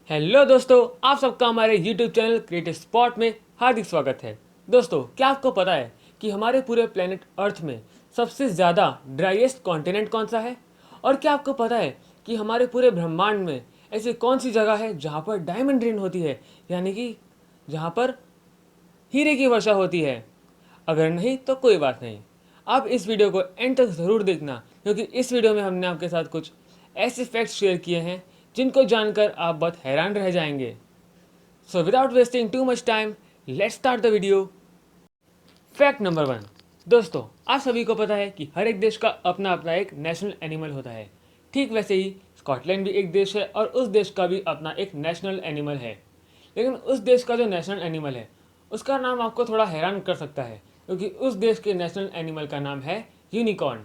Hello दोस्तों, आप सबका हमारे YouTube चैनल क्रिएटिव स्पॉट में हार्दिक स्वागत है। दोस्तों, क्या आपको पता है कि हमारे पूरे प्लेनेट अर्थ में सबसे ज़्यादा ड्राइएस्ट कॉन्टिनेंट कौन सा है? और क्या आपको पता है कि हमारे पूरे ब्रह्मांड में ऐसी कौन सी जगह है जहाँ पर डायमंड रेन होती है, यानी कि जहाँ पर हीरे की वर्षा होती है? अगर नहीं तो कोई बात नहीं, आप इस वीडियो को एंड तक ज़रूर देखना, क्योंकि इस वीडियो में हमने आपके साथ कुछ ऐसे फैक्ट्स शेयर किए हैं जिनको जानकर आप बहुत हैरान रह जाएंगे। So without wasting too much time, let's start the video. Fact number 1। दोस्तों, आप सभी को पता है कि हर एक देश का अपना अपना एक नेशनल एनिमल होता है। ठीक वैसे ही स्कॉटलैंड भी एक देश है और उस देश का भी अपना एक नेशनल एनिमल है। लेकिन उस देश का जो नेशनल एनिमल है उसका नाम आपको थोड़ा हैरान कर सकता है, क्योंकि उस देश के नेशनल एनिमल का नाम है यूनिकॉर्न।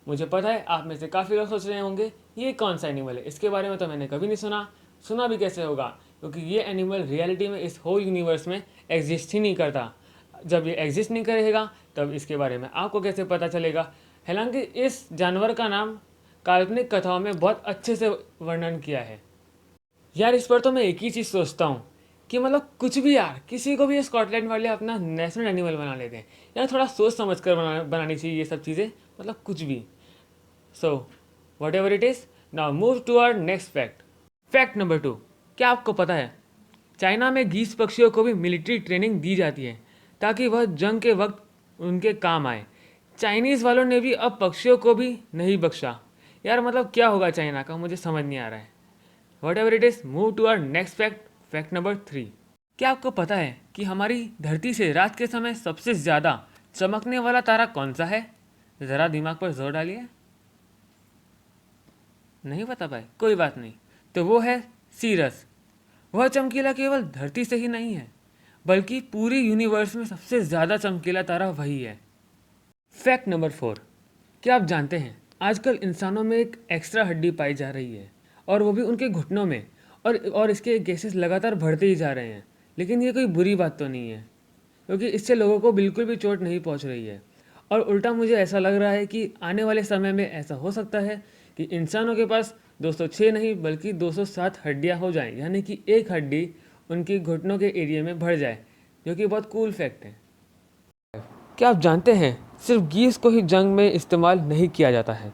मुझे पता है आप में से काफ़ी लोग सोच रहे होंगे ये कौन सा एनिमल है, इसके बारे में तो मैंने कभी नहीं सुना। सुना भी कैसे होगा, क्योंकि ये एनिमल रियलिटी में इस होल यूनिवर्स में एग्जिस्ट ही नहीं करता। जब ये एग्जिस्ट नहीं करेगा तब इसके बारे में आपको कैसे पता चलेगा? हालांकि इस जानवर का नाम काल्पनिक कथाओं में बहुत अच्छे से वर्णन किया है। यार, इस पर तो मैं एक ही चीज़ सोचता हूँ कि मतलब कुछ भी यार, किसी को भी ये स्कॉटलैंड वाले अपना नेशनल एनिमल बना लेते हैं। यार, थोड़ा सोच समझ कर बनानी चाहिए ये सब चीज़ें, मतलब कुछ भी। So whatever it is, now move to our next fact. Fact number 2। क्या आपको पता है चाइना में गीस पक्षियों को भी मिलिट्री ट्रेनिंग दी जाती है ताकि वह जंग के वक्त उनके काम आए। चाइनीज़ वालों ने भी अब पक्षियों को भी नहीं बख्शा। यार, मतलब क्या होगा चाइना का, मुझे समझ नहीं आ रहा है। Whatever it is, move to our next fact. Fact number 3। क्या आपको पता है कि हमारी धरती से रात के समय सबसे ज़्यादा चमकने वाला तारा कौन सा है? ज़रा दिमाग पर जोर डालिए। नहीं पता भाई, कोई बात नहीं। तो वो है सीरस। वह चमकीला केवल धरती से ही नहीं है, बल्कि पूरी यूनिवर्स में सबसे ज़्यादा चमकीला तारा वही है। Fact number 4। क्या आप जानते हैं आजकल इंसानों में एक एक्स्ट्रा हड्डी पाई जा रही है, और वो भी उनके घुटनों में। और इसके केसेस लगातार बढ़ते ही जा रहे हैं। लेकिन ये कोई बुरी बात तो नहीं है, क्योंकि इससे लोगों को बिल्कुल भी चोट नहीं पहुंच रही है। और उल्टा मुझे ऐसा लग रहा है कि आने वाले समय में ऐसा हो सकता है कि इंसानों के पास 206 नहीं बल्कि 207 हड्डियां हो जाएं, यानी कि एक हड्डी उनकी घुटनों के एरिया में बढ़ जाए, जो कि बहुत कूल फैक्ट है। क्या आप जानते हैं सिर्फ गीस को ही जंग में इस्तेमाल नहीं किया जाता है,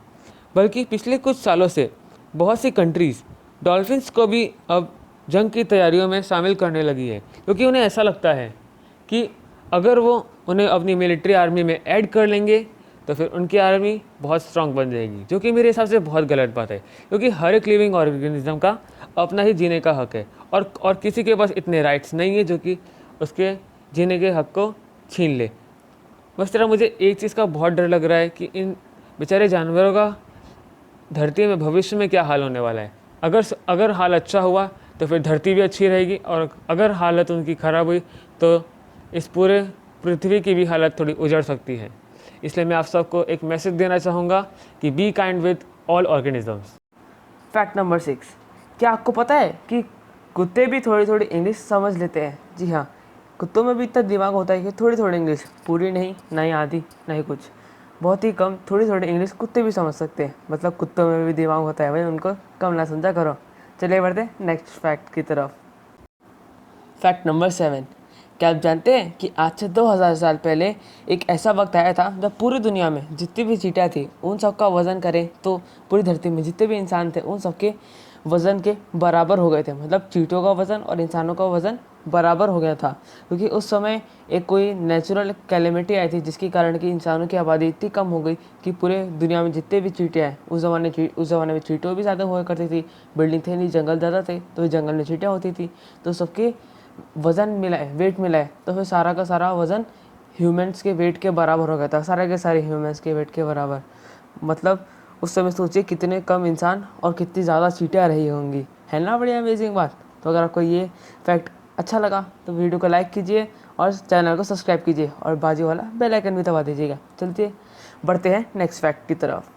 बल्कि पिछले कुछ सालों से बहुत सी कंट्रीज़ डॉल्फिन्स को भी अब जंग की तैयारियों में शामिल करने लगी है, क्योंकि उन्हें ऐसा लगता है कि अगर वो उन्हें अपनी मिलिट्री आर्मी में ऐड कर लेंगे तो फिर उनकी आर्मी बहुत स्ट्रांग बन जाएगी, जो कि मेरे हिसाब से बहुत गलत बात है। क्योंकि हर एक लिविंग ऑर्गेनिज्म का अपना ही जीने का हक है, और किसी के पास इतने राइट्स नहीं है जो कि उसके जीने के हक को छीन ले। बस तेरा मुझे एक चीज़ का बहुत डर लग रहा है कि इन बेचारे जानवरों का धरती में भविष्य में क्या हाल होने वाला है। अगर हाल अच्छा हुआ तो फिर धरती भी अच्छी रहेगी, और अगर हालत उनकी ख़राब हुई तो इस पूरे पृथ्वी की भी हालत थोड़ी उजड़ सकती है। इसलिए मैं आप सबको एक मैसेज देना चाहूँगा कि be kind with all organisms. Fact number 6। क्या आपको पता है कि कुत्ते भी थोड़ी थोड़ी इंग्लिश समझ लेते हैं? जी हाँ, कुत्तों में भी इतना दिमाग होता है कि थोड़ी थोड़ी इंग्लिश, पूरी नहीं, ना ही आधी, ना ही कुछ, बहुत ही कम थोड़ी थोड़ी इंग्लिश कुत्ते भी समझ सकते हैं। मतलब कुत्तों में भी दिमाग होता है भाई, उनको कम ना समझा करो। चलिए बढ़ते नेक्स्ट फैक्ट की तरफ। Fact number 7। क्या आप जानते हैं कि आज से 2000 साल पहले एक ऐसा वक्त आया था जब पूरी दुनिया में जितनी भी चींटियाँ थी उन सबका वज़न करें तो पूरी धरती में जितने भी इंसान थे उन सबके वज़न के बराबर हो गए थे। मतलब चींटियों का वज़न और इंसानों का वज़न बराबर हो गया था, क्योंकि उस समय एक कोई नेचुरल कैलेमिटी आई थी जिसके कारण कि इंसानों की आबादी इतनी कम हो गई कि पूरे दुनिया में जितने भी चींटियाँ हैं, उस ज़माने में चींटियों भी ज़्यादा हुआ करती थी। बिल्डिंग थे नहीं, जंगल ज़्यादा थे, तो जंगल में चींटियाँ होती थी। तो सबके वज़न मिलाए, वेट मिलाए, तो फिर सारा का सारा वज़न ह्यूमंस के वेट के बराबर हो गया था, सारे के सारे ह्यूमंस के वेट के बराबर। मतलब उस समय सोचिए कितने कम इंसान और कितनी ज़्यादा चींटियाँ रही होंगी। है ना बढ़िया अमेजिंग बात। तो अगर आपको ये फैक्ट अच्छा लगा तो वीडियो को लाइक कीजिए और चैनल को सब्सक्राइब कीजिए और बाजू वाला बेल आइकन भी दबा दीजिएगा। चलते बढ़ते हैं नेक्स्ट फैक्ट की तरफ।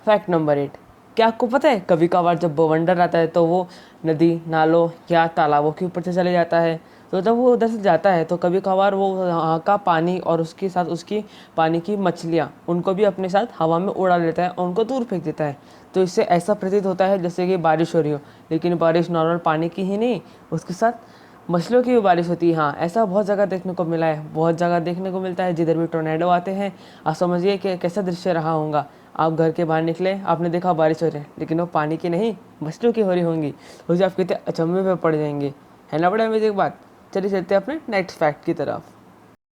Fact number 8। क्या आपको पता है कभी कभार जब बवंडर आता है तो वो नदी, नालों या तालाबों के ऊपर से चले जाता है। तो जब वो उधर से जाता है तो कभी कभार वो वहाँ का पानी और उसके साथ उसकी पानी की मछलियाँ उनको भी अपने साथ हवा में उड़ा लेता है और उनको दूर फेंक देता है। तो इससे ऐसा प्रतीत होता है जैसे कि बारिश हो रही हो, लेकिन बारिश नॉर्मल पानी की ही नहीं, उसके साथ मछलियों की भी बारिश होती है। हाँ, ऐसा बहुत जगह देखने को मिला है, बहुत जगह देखने को मिलता है जिधर भी टोर्नेडो आते हैं। आप समझिए कि कैसा दृश्य रहा होगा। आप घर के बाहर निकले, आपने देखा बारिश हो रही है, लेकिन वो पानी की नहीं, मछलियों की हो रही होंगी। उसे आप कितने अचंभे में पड़ जाएंगे, है ना बड़ा अमेजिंग बात। चलिए चलते हैं अपने नेक्स्ट फैक्ट की तरफ।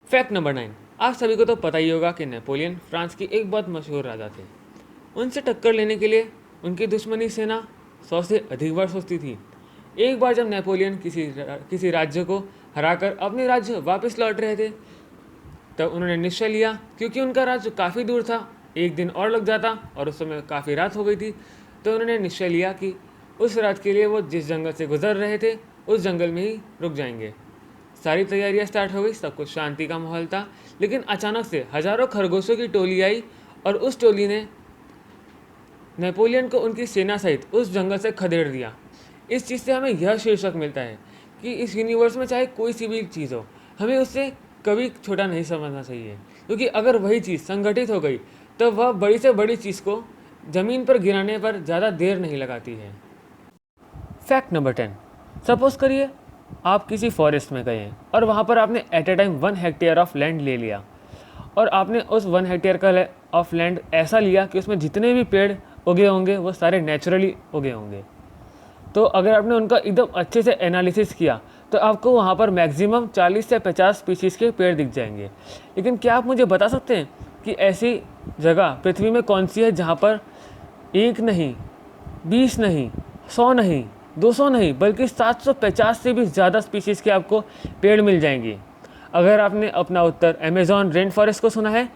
Fact number 9। आप सभी को तो पता ही होगा कि नेपोलियन फ्रांस की एक बहुत मशहूर राजा थे। उनसे टक्कर लेने के लिए उनकी दुश्मनी सेना 100 से अधिक बार सोचती थी। एक बार जब नेपोलियन किसी राज्य को हराकर अपने राज्य वापस लौट रहे थे, तब उन्होंने निश्चय लिया, क्योंकि उनका राज्य काफ़ी दूर था, एक दिन और लग जाता और उस समय काफ़ी रात हो गई थी, तो उन्होंने निश्चय लिया कि उस रात के लिए वो जिस जंगल से गुजर रहे थे उस जंगल में ही रुक जाएंगे। सारी तैयारियां स्टार्ट हो गई, सब कुछ शांति का माहौल था, लेकिन अचानक से हजारों खरगोशों की टोली आई और उस टोली ने नेपोलियन को उनकी सेना सहित उस जंगल से खदेड़ दिया। इस चीज़ से हमें यह शीर्षक मिलता है कि इस यूनिवर्स में चाहे कोई सी भी चीज़ हो, हमें उससे कभी छोटा नहीं समझना चाहिए, क्योंकि अगर वही चीज़ संगठित हो गई तो वह बड़ी से बड़ी चीज़ को ज़मीन पर गिराने पर ज़्यादा देर नहीं लगाती है। Fact number 10। सपोज करिए आप किसी फॉरेस्ट में गए हैं और वहाँ पर आपने at a time 1 hectare of land ले लिया, और आपने उस 1 हेक्टेयर का ऑफ लैंड ऐसा लिया कि उसमें जितने भी पेड़ उगे होंगे वो सारे नेचुरली उगे होंगे। तो अगर आपने उनका एकदम अच्छे से एनालिसिस किया तो आपको वहाँ पर मैक्सिमम 40 से 50 स्पीशीज़ के पेड़ दिख जाएंगे। लेकिन क्या आप मुझे बता सकते हैं कि ऐसी जगह पृथ्वी में कौन सी है जहाँ पर एक नहीं, 20 नहीं, 100 नहीं, 200 नहीं, बल्कि 750 से भी ज़्यादा स्पीशीज़ के आपको पेड़ मिल जाएंगी? अगर आपने अपना उत्तर अमेज़ॉन रेन फॉरेस्ट को सुना है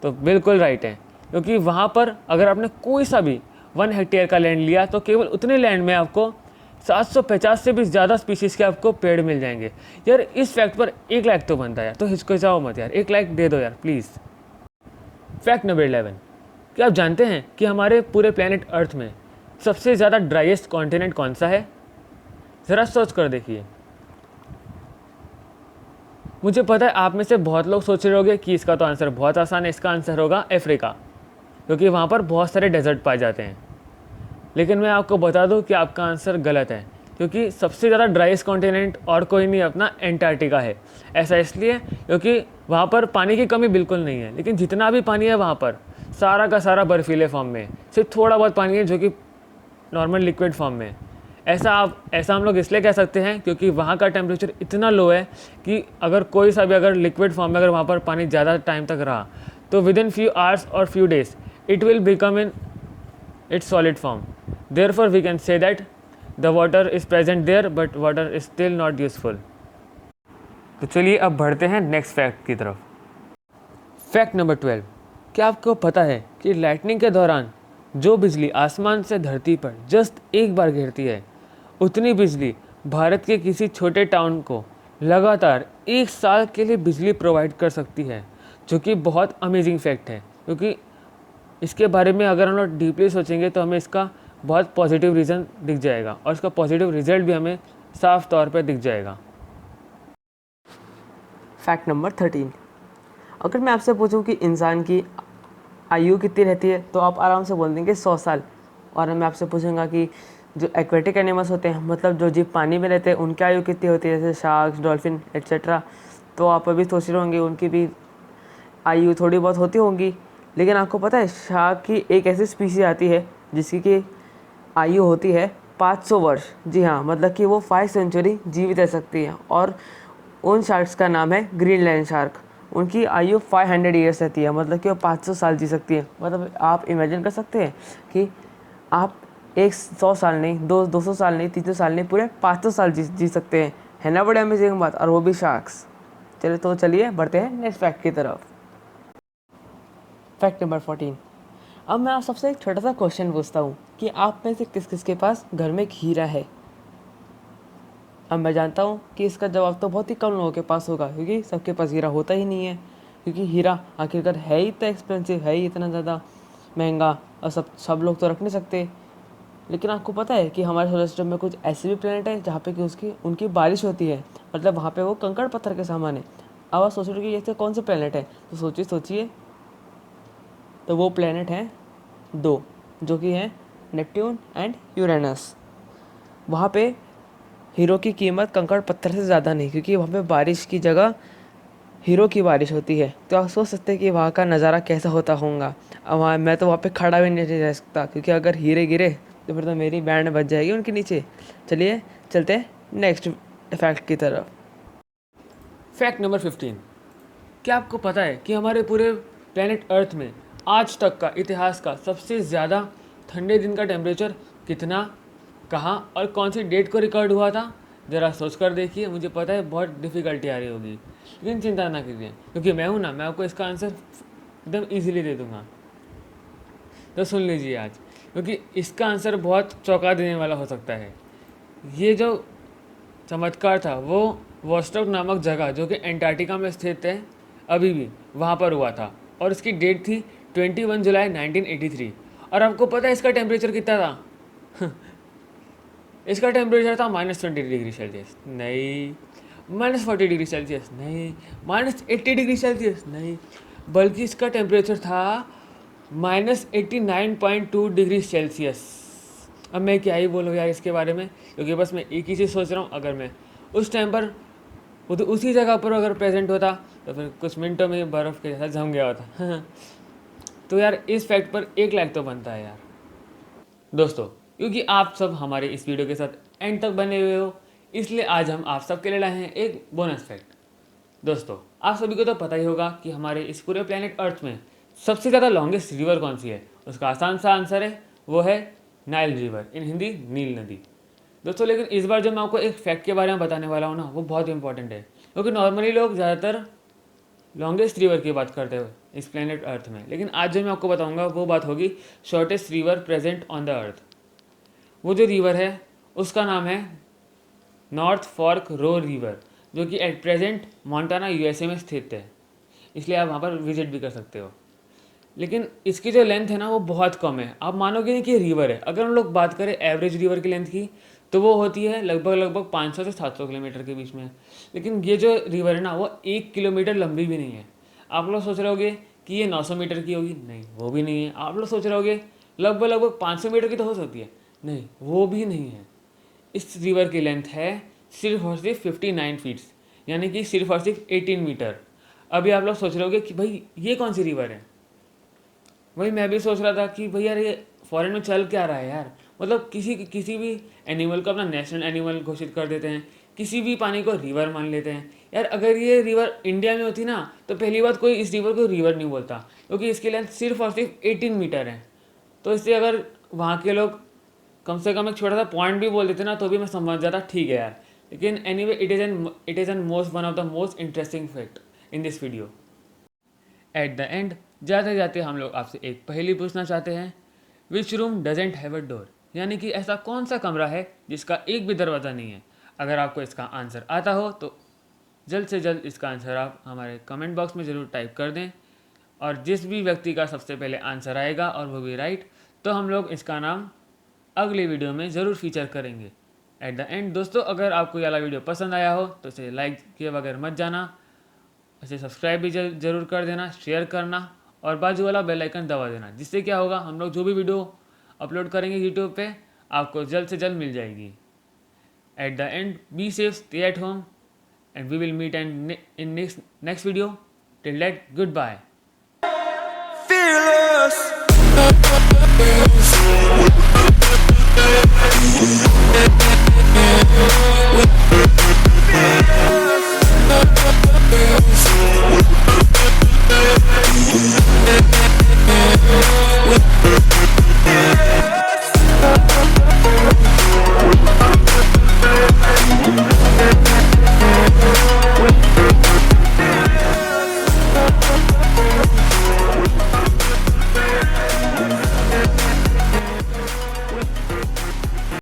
तो बिल्कुल राइट है, क्योंकि वहाँ पर अगर आपने कोई सा भी 1 हेक्टेयर का लैंड लिया तो केवल उतने लैंड में आपको 750 से भी ज़्यादा स्पीशीज़ के आपको पेड़ मिल जाएंगे। यार इस फैक्ट पर 1 लाख तो बनता है यार, तो हिचकिचाओ मत यार, 1 लाख दे दो यार प्लीज़। Fact number 11। क्या आप जानते हैं कि हमारे पूरे प्लेनेट अर्थ में सबसे ज़्यादा ड्राइएस्ट कॉन्टिनेंट कौन सा है? ज़रा सोच कर देखिए। मुझे पता है आप में से बहुत लोग सोच रहे होंगे कि इसका तो आंसर बहुत आसान है, इसका आंसर होगा अफ्रीका, क्योंकि वहाँ पर बहुत सारे डेजर्ट पाए जाते हैं। लेकिन मैं आपको बता दूं कि आपका आंसर गलत है, क्योंकि सबसे ज़्यादा ड्राइएस्ट कॉन्टिनेंट और कोई नहीं, अपना एंटार्क्टिका है। ऐसा इसलिए क्योंकि वहाँ पर पानी की कमी बिल्कुल नहीं है, लेकिन जितना भी पानी है वहाँ पर सारा का सारा बर्फीले फॉर्म में, सिर्फ थोड़ा बहुत पानी है जो कि नॉर्मल लिक्विड फॉर्म में। ऐसा हम लोग इसलिए कह सकते हैं क्योंकि वहाँ का टेम्परेचर इतना लो है कि अगर कोई सा भी अगर लिक्विड फॉर्म में अगर वहाँ पर पानी ज़्यादा टाइम तक रहा तो विद इन फ्यू आवर्स और few days it will become in its solid form. Therefore we can say that the water is present there but water is still not useful. तो चलिए अब बढ़ते हैं नेक्स्ट फैक्ट की तरफ। Fact number 12। क्या आपको पता है कि लाइटनिंग के दौरान जो बिजली आसमान से धरती पर जस्ट एक बार गिरती है, उतनी बिजली भारत के किसी छोटे टाउन को लगातार 1 साल के लिए बिजली प्रोवाइड कर सकती है, जो कि बहुत अमेजिंग फैक्ट है। क्योंकि इसके बारे में अगर हम लोग डीपली सोचेंगे तो हमें इसका बहुत पॉजिटिव रीज़न दिख जाएगा और इसका पॉजिटिव रिजल्ट भी हमें साफ तौर पर दिख जाएगा। Fact number 13। अगर मैं आपसे पूछूं कि इंसान की आयु कितनी रहती है तो आप आराम से बोल देंगे 100 साल। और मैं आपसे पूछूंगा कि जो एक्वेटिक एनिमल्स होते हैं, मतलब जो जीव पानी में रहते हैं, उनकी आयु कितनी होती है, जैसे शार्क्स, डॉल्फिन एट्सेट्रा, तो आप अभी सोच रहे होंगे उनकी भी आयु थोड़ी बहुत होती होंगी। लेकिन आपको पता है शार्क की एक ऐसी स्पीसी आती है जिसकी कि आयु होती है 500 वर्ष। जी हाँ, मतलब कि वो 5 सेंचुरी जीवित रह सकती है। और उन शार्क्स का नाम है ग्रीनलैंड शार्क। उनकी आयु 500 ईयर्स रहती है, मतलब कि वो 500 साल जी सकती है। मतलब आप इमेजिन कर सकते हैं कि आप 100 साल नहीं, 200 साल नहीं, 300 साल नहीं, पूरे 500 साल जी सकते हैं। है ना बड़े अमेजिंग बात, और वो भी शार्क्स। चलिए बढ़ते हैं नेक्स्ट फैक्ट की तरफ। Fact number 14। अब मैं आप सबसे एक छोटा सा क्वेश्चन पूछता हूँ कि आप में से किस किस के पास घर में एक हीरा है। अब मैं जानता हूँ कि इसका जवाब तो बहुत ही कम लोगों के पास होगा, क्योंकि सबके पास हीरा होता ही नहीं है। क्योंकि हीरा आखिरकार है ही इतना एक्सपेंसिव, है ही इतना ज़्यादा महंगा, और सब लोग तो रख नहीं सकते। लेकिन आपको पता है कि हमारे सोलर सिस्टम में कुछ ऐसे भी प्लैनेट है जहाँ पे कि उनकी बारिश होती है, मतलब वहाँ पे वो कंकड़ पत्थर के समान है। अब आप सोच रहे हो कि ऐसे कौन से प्लैनेट है, तो सोचिए तो वो प्लैनेट हैं 2, जो कि हैं नेपट्यून एंड यूरेनस। वहाँ पे हीरो की कीमत कंकड़ पत्थर से ज़्यादा नहीं, क्योंकि वहाँ पे बारिश की जगह हीरो की बारिश होती है। तो आप सोच सकते हैं कि वहाँ का नज़ारा कैसा होता होगा। अब वहाँ मैं तो वहाँ पे खड़ा भी नहीं रह सकता, क्योंकि अगर हीरे गिरे तो फिर तो मेरी बैंड बज जाएगी उनके नीचे। चलिए चलते हैं नेक्स्ट फैक्ट की तरफ। Fact number 15। क्या आपको पता है कि हमारे पूरे प्लेनेट अर्थ में आज तक का इतिहास का सबसे ज़्यादा ठंडे दिन का टेम्परेचर कितना, कहाँ और कौन सी डेट को रिकॉर्ड हुआ था? ज़रा सोच कर देखिए। मुझे पता है बहुत डिफ़िकल्टी आ रही होगी, लेकिन चिंता ना कीजिए, क्योंकि मैं हूँ ना, मैं आपको इसका आंसर एकदम ईजिली दे दूँगा। तो सुन लीजिए आज, क्योंकि इसका आंसर बहुत चौंका देने वाला हो सकता है। ये जो चमत्कार था वो वॉस्टॉक नामक जगह, जो कि एंटार्क्टिका में स्थित है, अभी भी वहाँ पर हुआ था, और इसकी डेट थी 21 जुलाई 1983। और आपको पता है इसका टेम्परेचर कितना था? इसका टेम्परेचर था -20 डिग्री सेल्सियस नहीं, -40 डिग्री सेल्सियस नहीं, -80 डिग्री सेल्सियस नहीं, बल्कि इसका टेम्परेचर था -89.2 डिग्री सेल्सियस। अब मैं क्या ही बोलूँ यार इसके बारे में, क्योंकि बस मैं एक ही चीज़ सोच रहा हूँ, अगर मैं उस टाइम पर उसी जगह पर अगर प्रेजेंट होता तो फिर कुछ मिनटों में बर्फ़ के जैसा जम गया होता। तो यार इस फैक्ट पर 1 लाइक तो बनता है यार दोस्तों, क्योंकि आप सब हमारे इस वीडियो के साथ एंड तक बने हुए हो, इसलिए आज हम आप सबके लिए लाए हैं एक बोनस फैक्ट। दोस्तों, आप सभी को तो पता ही होगा कि हमारे इस पूरे प्लेनेट अर्थ में सबसे ज़्यादा लॉन्गेस्ट रिवर कौन सी है। उसका आसान सा आंसर है, वो है नाइल रिवर, इन हिंदी नील नदी। दोस्तों, लेकिन इस बार जो मैं आपको एक फैक्ट के बारे में बताने वाला हूँ ना, वो बहुत इंपॉर्टेंट है, क्योंकि नॉर्मली लोग ज़्यादातर लॉन्गेस्ट रिवर की बात करते हुए इस प्लेनेट अर्थ में, लेकिन आज जो मैं आपको बताऊंगा वो बात होगी shortest river present on the earth. वो जो रिवर है उसका नाम है नॉर्थ फॉर्क रो रिवर, जो कि एट प्रेजेंट मोंटाना यूएसए में स्थित है, इसलिए आप वहाँ पर विजिट भी कर सकते हो। लेकिन इसकी जो लेंथ है ना वो बहुत कम है। आप मानोगे नहीं कि रिवर है। अगर हम लोग बात करें एवरेज रिवर की लेंथ की, तो वो होती है लगभग 500 से 700 किलोमीटर के बीच में। लेकिन ये जो रिवर है ना वो 1 किलोमीटर लंबी भी नहीं है। आप लोग सोच रहे होगे कि ये 900 मीटर की होगी, नहीं वो भी नहीं है। आप लोग सोच रहे होगे लगभग 500 मीटर की तो हो सकती है, नहीं वो भी नहीं है। इस रिवर की लेंथ है सिर्फ और सिर्फ 59 फीट्स, यानी कि सिर्फ और सिर्फ 18 मीटर। अभी आप लोग सोच रहे होगे कि भाई ये कौन सी रिवर है। वही मैं भी सोच रहा था कि भाई यार ये फॉरेन में चल क्या रहा है यार। मतलब किसी भी एनिमल को अपना नेशनल एनिमल घोषित कर देते हैं, किसी भी पानी को रिवर मान लेते हैं। यार अगर ये रिवर इंडिया में होती ना तो पहली बात कोई इस रिवर को रिवर नहीं बोलता, क्योंकि इसकी लेंथ सिर्फ और सिर्फ 18 मीटर है। तो इससे अगर वहाँ के लोग कम से कम एक छोटा सा पॉइंट भी बोल देते ना तो भी मैं समझ जाता ठीक है यार। लेकिन anyway it is an most one of the most interesting fact in this video. Eight the and जाते जाते हम लोग आपसे एक पहेली पूछना चाहते हैं, which room doesn't have a door, यानी कि ऐसा कौन सा कमरा है जिसका एक भी दरवाज़ा नहीं है। अगर आपको इसका आंसर आता हो तो जल्द से जल्द इसका आंसर आप हमारे कमेंट बॉक्स में ज़रूर टाइप कर दें, और जिस भी व्यक्ति का सबसे पहले आंसर आएगा और वो भी राइट, तो हम लोग इसका नाम अगले वीडियो में ज़रूर फीचर करेंगे। एट द एंड दोस्तों, अगर आपको ये वाला वीडियो पसंद आया हो तो इसे लाइक किए बगैर मत जाना, इसे सब्सक्राइब भी ज़रूर कर देना, शेयर करना और बाजू वाला बेल आइकन दबा देना, जिससे क्या होगा हम लोग जो भी वीडियो अपलोड करेंगे यूट्यूब पे आपको जल्द से जल्द मिल जाएगी। At the end be safe, stay at home, and we will meet and in next video. Till that, goodbye. Fearless.